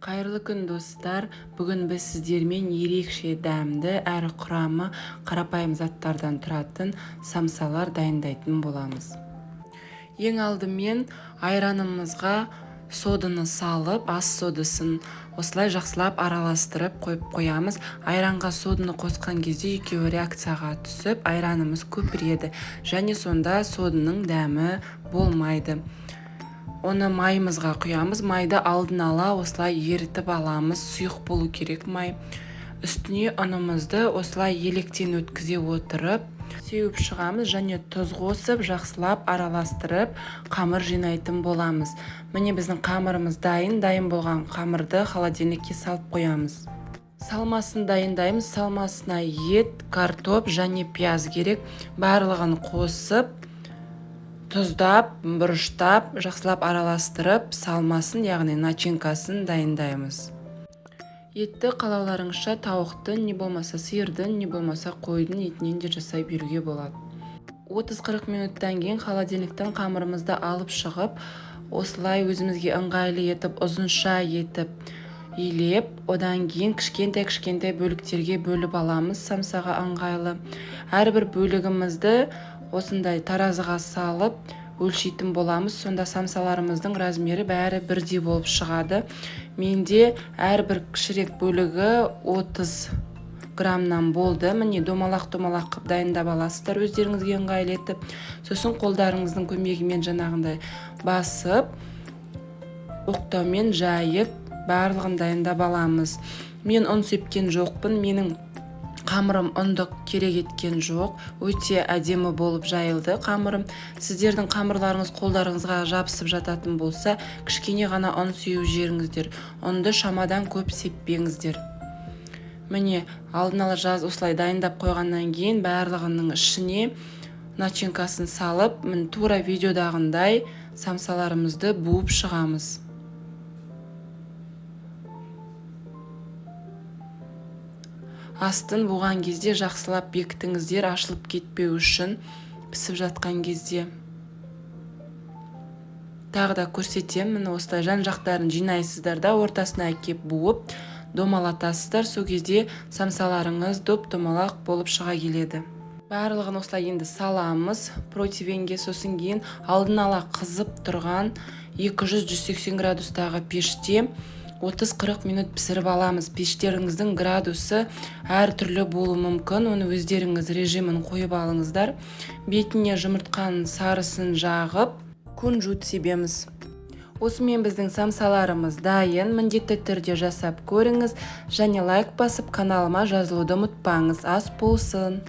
Қайырлы күн достар. Бүгін біз сіздермен ерекше дәмді әрі құрамы қарапайым заттардан тұратын самсалар дайындайтын боламыз. Ең алдымен айранымызға соданы салып, ас содасын осылай жақсылап араластырып қойып қоямыз. Айранға соданы қосқан кезде екеуі реакцияға түсіп, айранымыз көпіреді және сонда соданың дәмі болмайды. Оны майымызға құямыз. Майды алдын ала осылай ерітіп аламыз. Сұйық болу керек май. Үстіне ұнымызды осылай електен өткізе отырып, сеуіп шығамыз және тұз қосып, жақсылап араластырып, қамыр жинайтын боламыз. Міне біздің қамырымыз дайын. Дайын болған қамырды холодильникке салып қоямыз. Салмасын дайындаймыз. Салмасына ет, картоп және пияз керек. Барлығын қосып, тұздап, бұрыштап, жақсылап араластырып, салмасын, яғни начинкасын дайындаймыз. Етті қалауларыңызша тауықтың, не болмаса сиырдың, не болмаса қойдың етінен де жасай беруге болады. 30-40 минуттан кейін холодильниктен қамырымызды алып шығып, осылай өзімізге ыңғайлы етіп, ұзынша етіп, илеп, одан кейін кішкентай бөліктерге бөліп аламыз самсаға ыңғайлы. Әрбір бөлігімізді осындай таразыға салып өлшейтін боламыз. Сонда самсаларымыздың размері бәрі бірдей болып шығады. Менде әрбір кішірек бөлігі 30 граммнан болды. Міне домалақ қып дайындап аласыздар өздеріңізге ыңғайлы етіп. Сосын қолдарыңыздың көмегімен жаңағындай басып, оқтаумен жайып, барлығын дайындап аламыз. Мен ұн сепкен жоқпын. Менің қамырым ұнды керек еткен жоқ. Өте әдемі болып жайылды қамырым. Сіздердің қамырларыңыз қолдарыңызға жабысып жататын болса, кішкене ғана ұн сеу жеріңіздер. Ұнды шамадан көп сеппеңіздер. Міне алдын ала осылай дайындап қойғаннан кейін барлығының ішіне начинкасын салып, тура видеодағындай самсаларымызды буып шығамыз. Астын буған кезде жақсылап бекітіңіздер, ашылып кетпеу үшін пісіп жатқан кезде. Тағы да көрсетемін, осылай жан-жақтарын жинайсыздар да ортасына әкеп буып, домалатасыздар. Сол кезде самсаларыңыз доп-домалақ болып шыға келеді. Барлығын осылай енді саламыз противенге. Сосын кейін алдын ала қызып тұрған 200-180 градустағы пеште 30-40 минут пісіріп аламыз. Пештеріңіздің градусы әр түрлі болуы мүмкін. Оны өздеріңіз режимін қойып алыңыздар. Бетіне жұмыртқаның сарысын жағып, кунжут себеміз. Осымен біздің самсаларымыз дайын. Міндетті түрде жасап көріңіз және лайк басып каналыма жазылуды ұмытпаңыз. Ас болсын!